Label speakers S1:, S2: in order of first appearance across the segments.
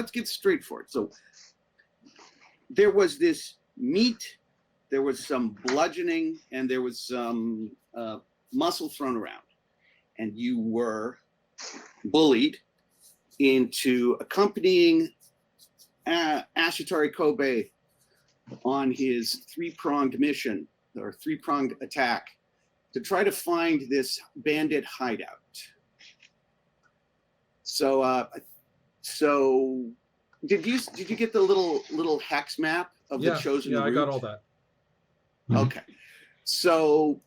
S1: let's get straight for it. So there was this meat, there was some bludgeoning, and there was some muscle thrown around. And you were bullied into accompanying Ashitari Kobe on his three-pronged mission or three-pronged attack to try to find this bandit hideout. So, did you get the little hex map of the chosen route?
S2: Yeah, I got all that.
S1: Okay, so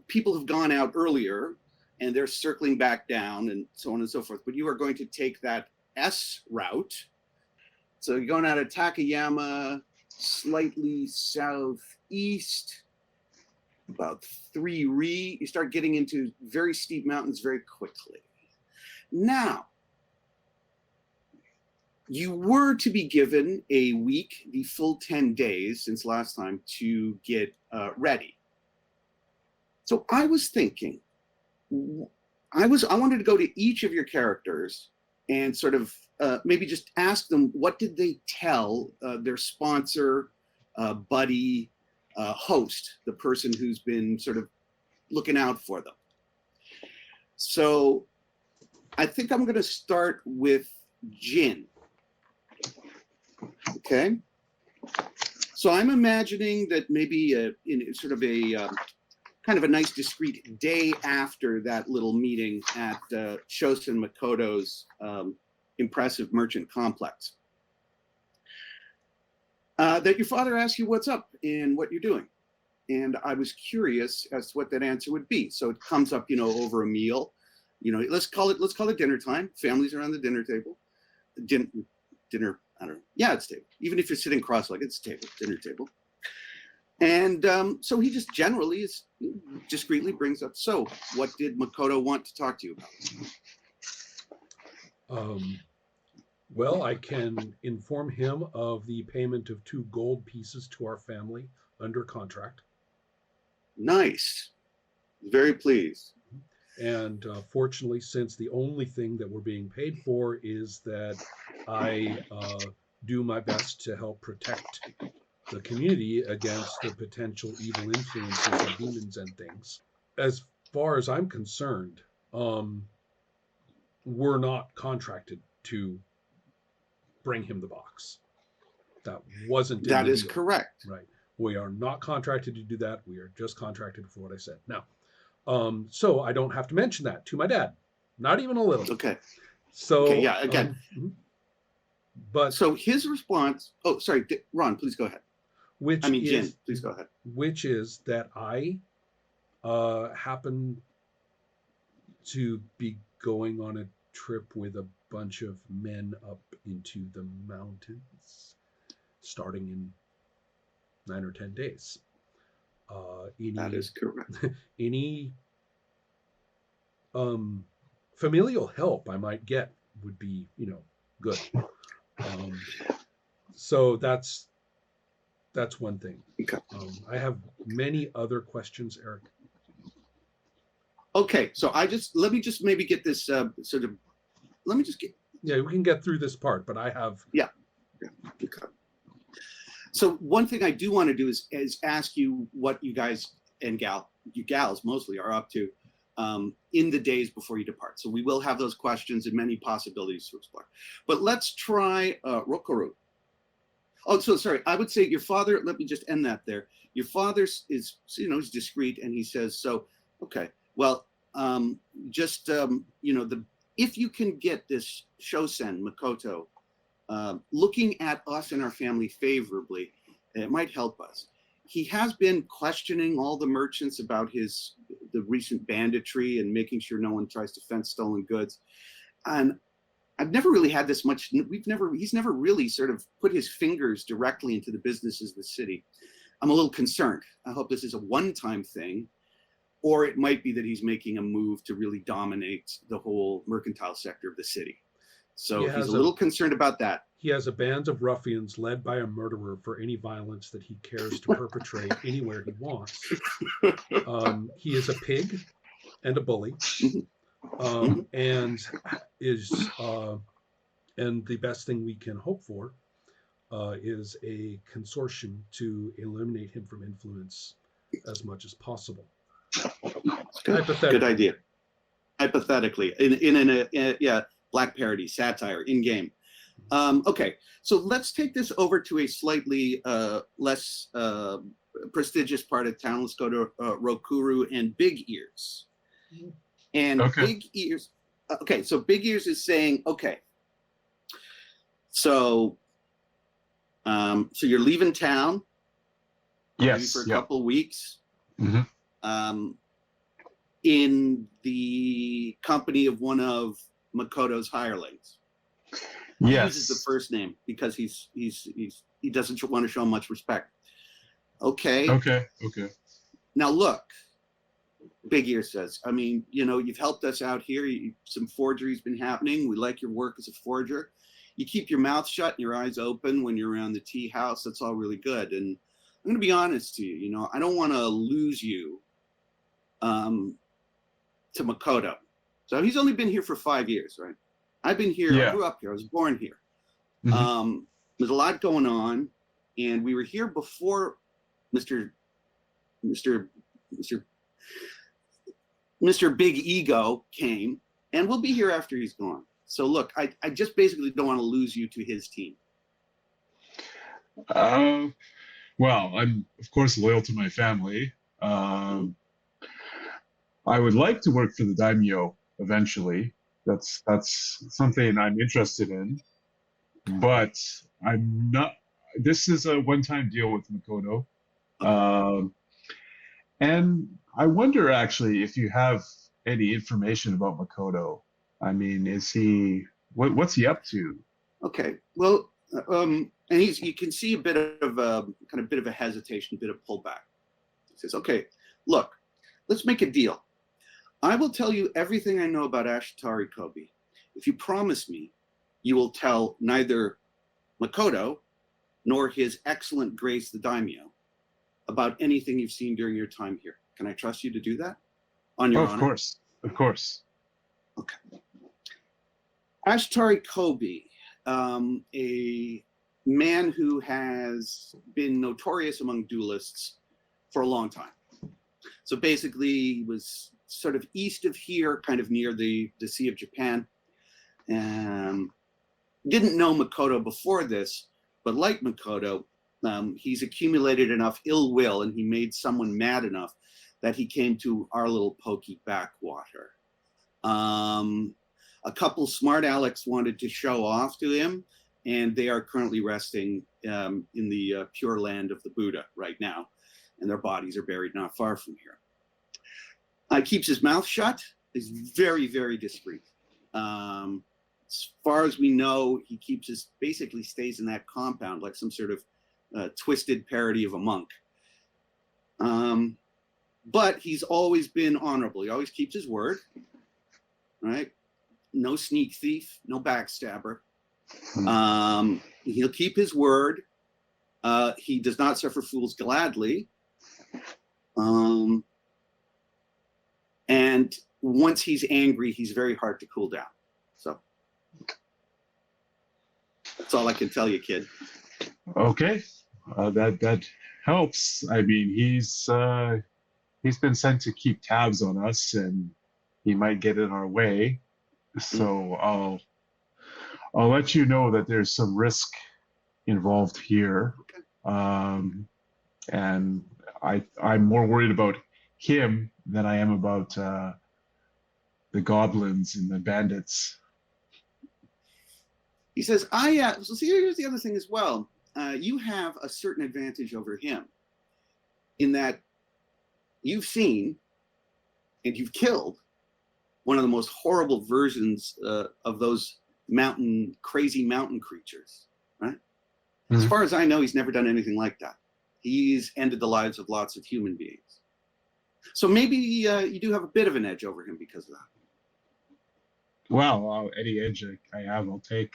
S1: people have gone out earlier and they're circling back down and so on and so forth. But you are going to take that S route. So you're going out of Takayama, slightly southeast, about 3 ri. You start getting into very steep mountains very quickly. Now, you were to be given a week, the full 10 days since last time, to get ready. So I was thinking, I wanted to go to each of your characters and sort of maybe just ask them, what did they tell their sponsor, buddy, host, the person who's been sort of looking out for them. So I think I'm going to start with Jin. Okay. So I'm imagining that maybe in sort of a kind of a nice discreet day after that little meeting at Shosen Makoto's impressive merchant complex, that your father asked you what's up and what you're doing. And I was curious as to what that answer would be. So it comes up, over a meal, let's call it dinner time. Families around the dinner table. Dinner, I don't know. Yeah, it's table. Even if you're sitting cross-legged, it's table, dinner table. And so he just generally discreetly brings up, so what did Makoto want to talk to you about?
S2: Well, I can inform him of the payment of 2 gold pieces to our family under contract.
S1: Nice. Very pleased.
S2: And fortunately, since the only thing that we're being paid for is that I do my best to help protect the community against the potential evil influences of demons and things. As far as I'm concerned, we're not contracted to bring him the box. That wasn't in
S1: That
S2: the
S1: is
S2: deal.
S1: correct.
S2: Right. We are not contracted to do that. We are just contracted for what I said. Now, so I don't have to mention that to my dad. Not even a little.
S1: Okay.
S2: So
S1: okay, yeah, again.
S2: But
S1: so his response, oh, sorry, Ron, please go ahead. Jen, please go ahead.
S2: Which is that I happen to be going on a trip with a bunch of men up into the mountains starting in 9 or 10 days.
S1: That is correct.
S2: Any familial help I might get would be, good. So that's one thing.
S1: Okay.
S2: I have many other questions, Eric.
S1: Okay, so let me just maybe get this Yeah,
S2: we can get through this part, but I have.
S1: Yeah. Okay. So one thing I do want to do is ask you what you guys and you gals mostly are up to in the days before you depart. So we will have those questions and many possibilities to explore. But let's try Rokoru. Oh, so sorry. I would say your father, let me just end that there. Your father is, is discreet and he says, so, okay, well, if you can get this Shosen Makoto looking at us and our family favorably, it might help us. He has been questioning all the merchants about the recent banditry and making sure no one tries to fence stolen goods. And I've never really had this much. He's never really sort of put his fingers directly into the businesses of the city. I'm a little concerned. I hope this is a one-time thing, or it might be that he's making a move to really dominate the whole mercantile sector of the city. So he's a little concerned about that.
S2: He has a band of ruffians led by a murderer for any violence that he cares to perpetrate anywhere he wants. He is a pig and a bully, and is And the best thing we can hope for is a consortium to eliminate him from influence as much as possible.
S1: Good.
S2: Hypothetically.
S1: Good idea. Hypothetically, yeah, black parody, satire, in game. Okay, so let's take this over to a slightly less prestigious part of town. Let's go to Rokuru and Big Ears. And
S3: Okay.
S1: Big Ears. Okay, so Big Ears is saying, okay, so you're leaving town. Maybe
S3: Yes.
S1: for a
S3: Yep.
S1: couple weeks.
S3: Mhm.
S1: In the company of one of Makoto's hirelings. He uses the
S3: Yes.
S1: first name because he doesn't want to show much respect. Okay.
S3: Okay.
S1: Now look, Big Ear says, I mean, you've helped us out here. Some forgery's been happening. We like your work as a forger. You keep your mouth shut and your eyes open when you're around the tea house. That's all really good. And I'm going to be honest to you. I don't want to lose you to Makoto. So he's only been here for 5 years, right? I've been here.
S3: Yeah.
S1: I grew up here. I was born here.
S3: Mhm.
S1: There's a lot going on, and we were here before Mr. Big Ego came, and we'll be here after he's gone. So look, I just basically don't want to lose you to his team.
S3: Well, I'm of course loyal to my family. I would like to work for the daimyo eventually. That's something I'm interested in. But I'm not. This is a one-time deal with Makoto. And I wonder actually if you have any information about Makoto. I mean, is he what's he up to?
S1: Okay. Well, and you can see a bit of a hesitation, a bit of pullback. He says, "Okay, look, let's make a deal. I will tell you everything I know about Ashitari Kobe. If you promise me, you will tell neither Makoto nor his excellent grace the daimyo about anything you've seen during your time here. Can I trust you to do that? On your honor?"
S3: Of course.
S1: Okay. Ashitari Kobe, a man who has been notorious among duelists for a long time. So basically, he was sort of east of here, kind of near the Sea of Japan. Didn't know Makoto before this, but like Makoto, he's accumulated enough ill will and he made someone mad enough that he came to our little pokey backwater. A couple smart Alecs wanted to show off to him, and they are currently resting in the pure land of the Buddha right now, and their bodies are buried not far from here. Keeps his mouth shut, is very, very discreet. As far as we know, he basically stays in that compound like some sort of twisted parody of a monk. But he's always been honorable. He always keeps his word, right? No sneak thief, no backstabber. He'll keep his word. He does not suffer fools gladly. And once he's angry, he's very hard to cool down. So that's all I can tell you, kid.
S3: Okay, that helps. I mean, he's been sent to keep tabs on us, and he might get in our way. So I'll let you know that there's some risk involved here, and I'm more worried about him than I am about the goblins and the bandits.
S1: He says, so see, here's the other thing as well. You have a certain advantage over him in that you've seen and you've killed one of the most horrible versions of those crazy mountain creatures, right? Mm-hmm. As far as I know, he's never done anything like that. He's ended the lives of lots of human beings. So maybe you do have a bit of an edge over him because of that.
S3: Well, any edge I have, I'll take.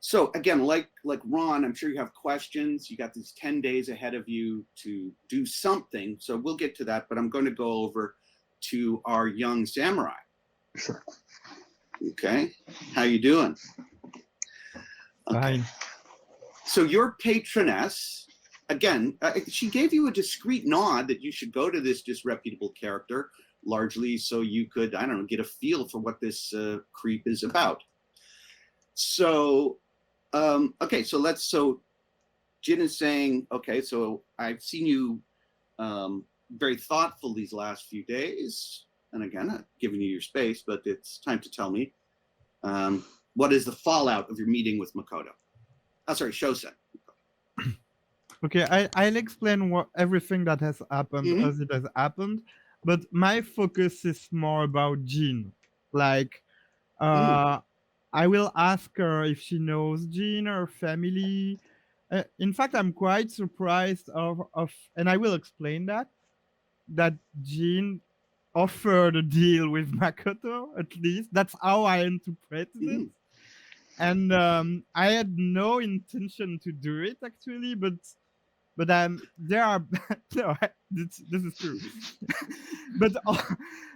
S1: So again, like Ron, I'm sure you have questions. You got these 10 days ahead of you to do something. So we'll get to that, but I'm going to go over to our young samurai.
S3: Sure.
S1: Okay. How you doing? Okay.
S4: Fine.
S1: So your patroness, again, she gave you a discreet nod that you should go to this disreputable character, largely so you could, I don't know, get a feel for what this creep is about. So, okay, so Jin is saying, okay, so I've seen you very thoughtful these last few days. And again, I've given you your space, but it's time to tell me what is the fallout of your meeting with Makoto? Oh, sorry, Shosen.
S4: Okay, I'll explain everything that has happened as it has happened, but my focus is more about Jean. Like, I will ask her if she knows Jean or her family. In fact, I'm quite surprised of, and I will explain that Jean offered a deal with Makoto. At least that's how I interpreted it. And I had no intention to do it actually, but there are no, this is true. But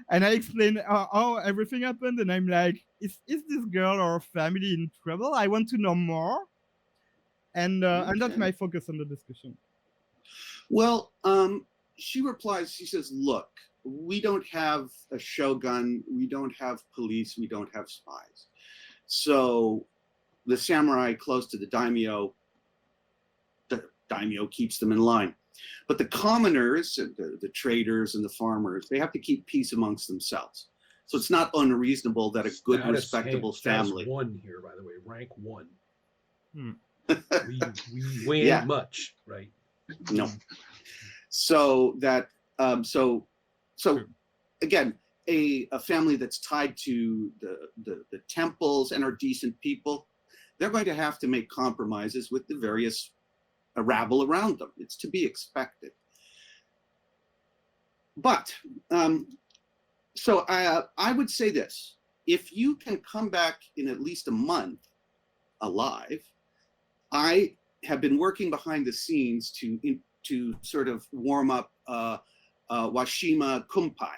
S4: and I explained how everything happened, and I'm like, is this girl or family in trouble? I want to know more, and that's my focus on the discussion.
S1: Well, she replies. She says, "Look, we don't have a shogun. We don't have police. We don't have spies. So the samurai close to the daimyo keeps them in line. But the commoners, the traders and the farmers, they have to keep peace amongst themselves. So it's not unreasonable that a good, respectable family.
S2: One here, by the way, rank 1. we ain't much, right?
S1: No. So that so again, a family that's tied to the temples and are decent people, they're going to have to make compromises with the various rabble around them. It's to be expected. But so I would say this: if you can come back in at least a month alive, I have been working behind the scenes to sort of warm up Washima Kumpai,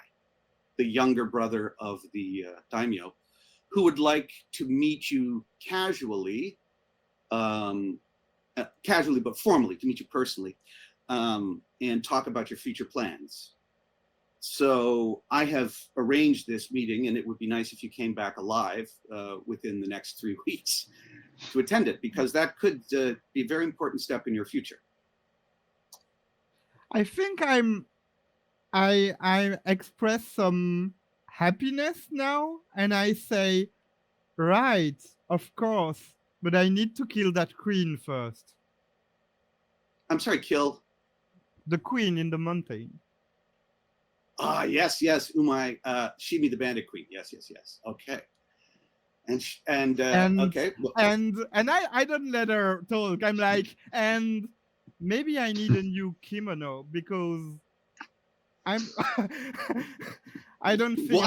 S1: the younger brother of the daimyo, who would like to meet you casually, but formally, to meet you personally, and talk about your future plans. So I have arranged this meeting, and it would be nice if you came back alive within the next 3 weeks to attend it, because that could be a very important step in your future.
S4: I think I express some happiness now, and I say, right, of course, but I need to kill that queen first.
S1: I'm sorry, kill?
S4: The queen in the mountain.
S1: Ah, yes, Umai, Shimi the Bandit Queen. Yes. Okay. And okay. Well,
S4: and I don't let her talk. I'm like, and maybe I need a new kimono because I'm I don't think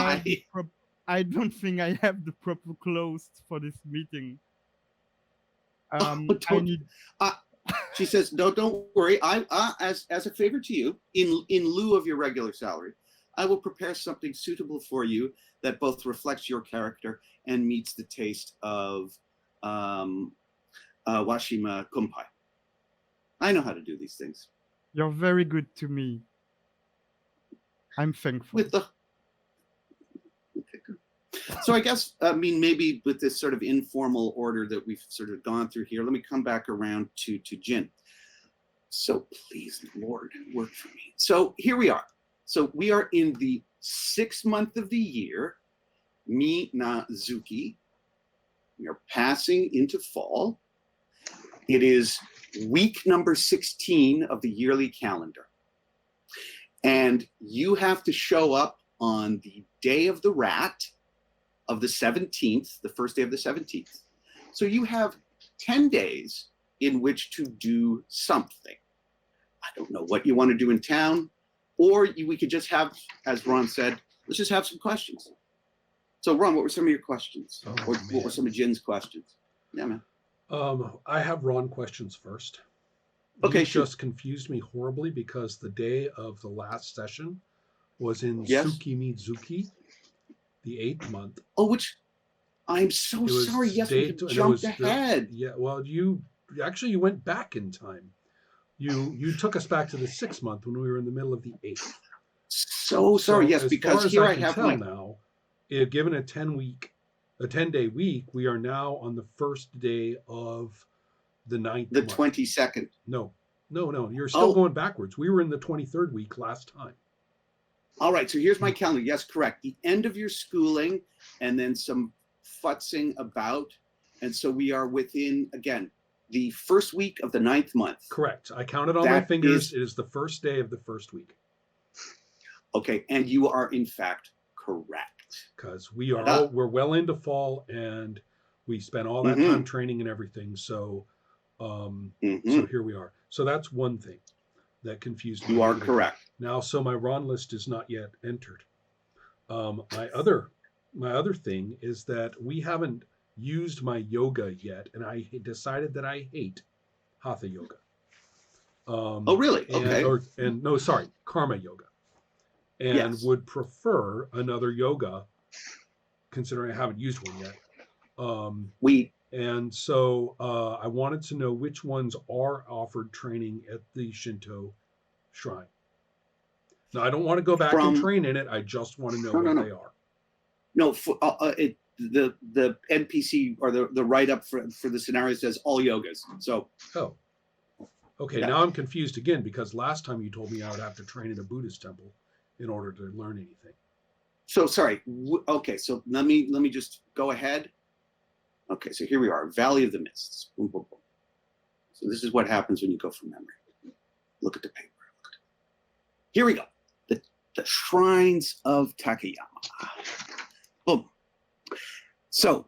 S4: I don't think I have the proper clothes for this meeting. I need.
S1: She says, "No, don't worry. As a favor to you, in lieu of your regular salary, I will prepare something suitable for you that both reflects your character and meets the taste of Washima Kumpai. I know how to do these things."
S4: You're very good to me. I'm thankful.
S1: So I guess, maybe with this sort of informal order that we've sort of gone through here, let me come back around to Jin. So please, Lord, work for me. So here we are. So we are in the 6th month of the year, Minazuki. We are passing into fall. It is week number 16 of the yearly calendar. And you have to show up on the day of the rat of the 17th, the first day of the 17th. So you have 10 days in which to do something. I don't know what you want to do in town, or we could just have, as Ron said, let's just have some questions. So Ron, what were some of your questions? What were some of Jin's questions? Yeah, man.
S2: I have Ron questions first.
S1: Okay,
S2: you just confused me horribly because the day of the last session was in Tsukimizuki, the 8th month.
S1: Oh, which I'm so
S2: It was
S1: sorry. Yes, we have
S2: and it
S1: jumped
S2: was the
S1: ahead.
S2: yeah. Well, you went back in time. You took us back to the 6th month when we were in the middle of the 8th.
S1: So sorry.
S2: So
S1: Yes,
S2: as
S1: because
S2: far as
S1: here
S2: I
S1: I
S2: can
S1: have
S2: tell
S1: my.
S2: now, given a 10-day week, we are now on the first day of the 9th
S1: The
S2: month.
S1: 22nd.
S2: No. You're still
S1: Oh,
S2: going backwards. We were in the 23rd week last time.
S1: all right. So here's my calendar. Yes, correct. The end of your schooling and then some futzing about. And so we are within, again, the first week of the 9th month.
S2: Correct. I counted on my
S1: That
S2: fingers.
S1: is-
S2: It is the first day of the first week.
S1: Okay. And you are, in fact, correct.
S2: Because we're well into fall and we spent all that time training and everything. So so here we are. So that's one thing that confused me.
S1: You are correct.
S2: Now, so my Ron list is not yet entered. My other thing is that we haven't used my yoga yet, and I decided that I hate Hatha yoga.
S1: Oh, really? Okay.
S2: Karma yoga, and
S1: Yes.
S2: would prefer another yoga, considering I haven't used one yet. And so I wanted to know which ones are offered training at the Shinto shrine. Now, I don't want to go back and train in it. I just want to know what they are.
S1: No, the NPC or the write-up for the scenario says all yogas. So.
S2: Oh. Okay, now I'm confused again because last time you told me I would have to train in a Buddhist temple in order to learn anything.
S1: So sorry. Okay, so let me just go ahead. Okay, so here we are, Valley of the Mists. Boom, boom, boom. So this is what happens when you go from memory. Look at the paper. Here we go. The Shrines of Takayama. Boom. So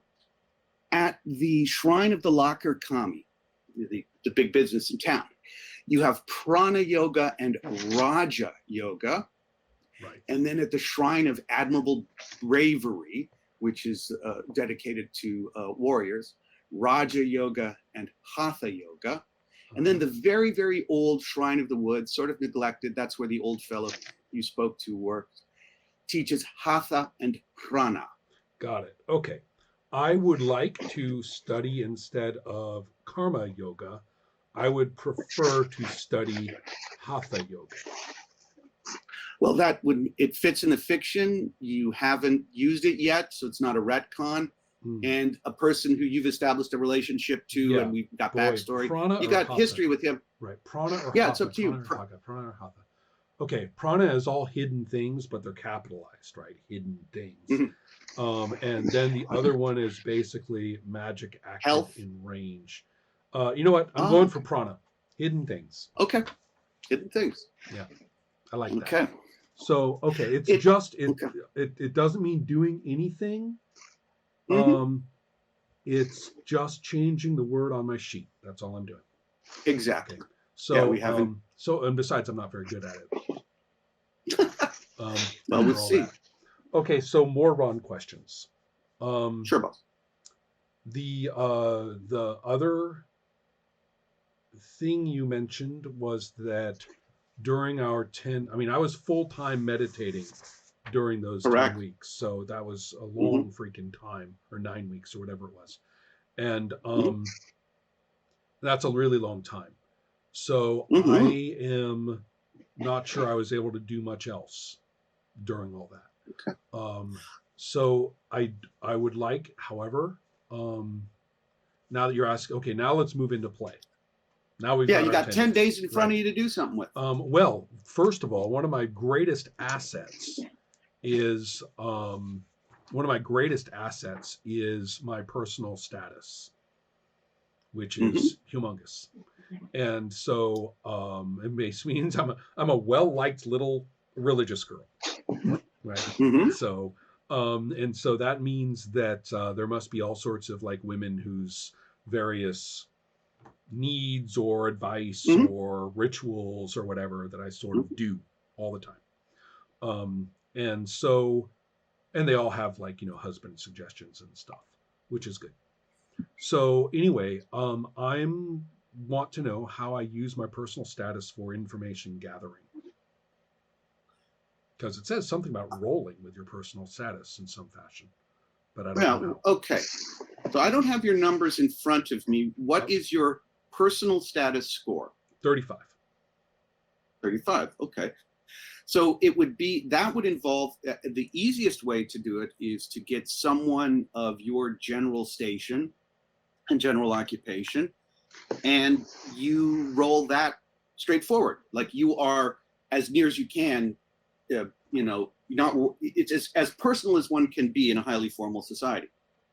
S1: at the Shrine of the Locker Kami, the big business in town, you have Prana Yoga and Raja Yoga.
S2: Right.
S1: And then at the Shrine of Admirable Bravery, which is dedicated to warriors, Raja Yoga and Hatha Yoga. And then the very, very old Shrine of the Woods, sort of neglected, that's where the old fellow you spoke to works, teaches Hatha and Prana.
S2: Got it. Okay. I would like to study instead of Karma yoga. I would prefer to study Hatha yoga.
S1: Well, it fits in the fiction. You haven't used it yet, so it's not a retcon. And a person who you've established a relationship to, and we've got backstory. You got
S2: Hatha?
S1: history with him.
S2: Right. Prana or
S1: yeah,
S2: Hatha?
S1: it's up to you.
S2: Prana or Hatha? Okay, Prana is all hidden things, but they're capitalized, right? Hidden things. And then the other one is basically magic active
S1: Health.
S2: in range. You know what? I'm going for Prana. Hidden things.
S1: Okay. Hidden things.
S2: Yeah. I like that.
S1: Okay.
S2: So, okay, it doesn't mean doing anything. It's just changing the word on my sheet. That's all I'm doing.
S1: Exactly.
S2: Okay. So we haven't. And besides, I'm not very good at it.
S1: Well, we'll see.
S2: Okay, so more Ron questions.
S1: Sure, boss.
S2: The other thing you mentioned was that during our I was full-time meditating during those 10 weeks. So that was a long freaking time, or 9 weeks or whatever it was. And that's a really long time. So I am not sure I was able to do much else during all that.
S1: Okay.
S2: So I would like, however, now that you're asking, okay, now let's move into play. Now we've
S1: you got 10 days in front of you to do something with.
S2: Well, first of all, one of my greatest assets is my personal status, which is humongous. And so it means I'm a well-liked little religious girl, right? So and so that means that there must be all sorts of like women whose various needs or advice or rituals or whatever that I sort of do all the time. And they all have like, husband suggestions and stuff, which is good. So anyway, I want to know how I use my personal status for information gathering. Because it says something about rolling with your personal status in some fashion. but I don't know.
S1: Okay. So I don't have your numbers in front of me. What is your personal status score?
S2: 35.
S1: 35. Okay. So that would involve, the easiest way to do it is to get someone of your general station and general occupation, and you roll that straightforward. Like you are, as near as you can, not, it's as personal as one can be in a highly formal society.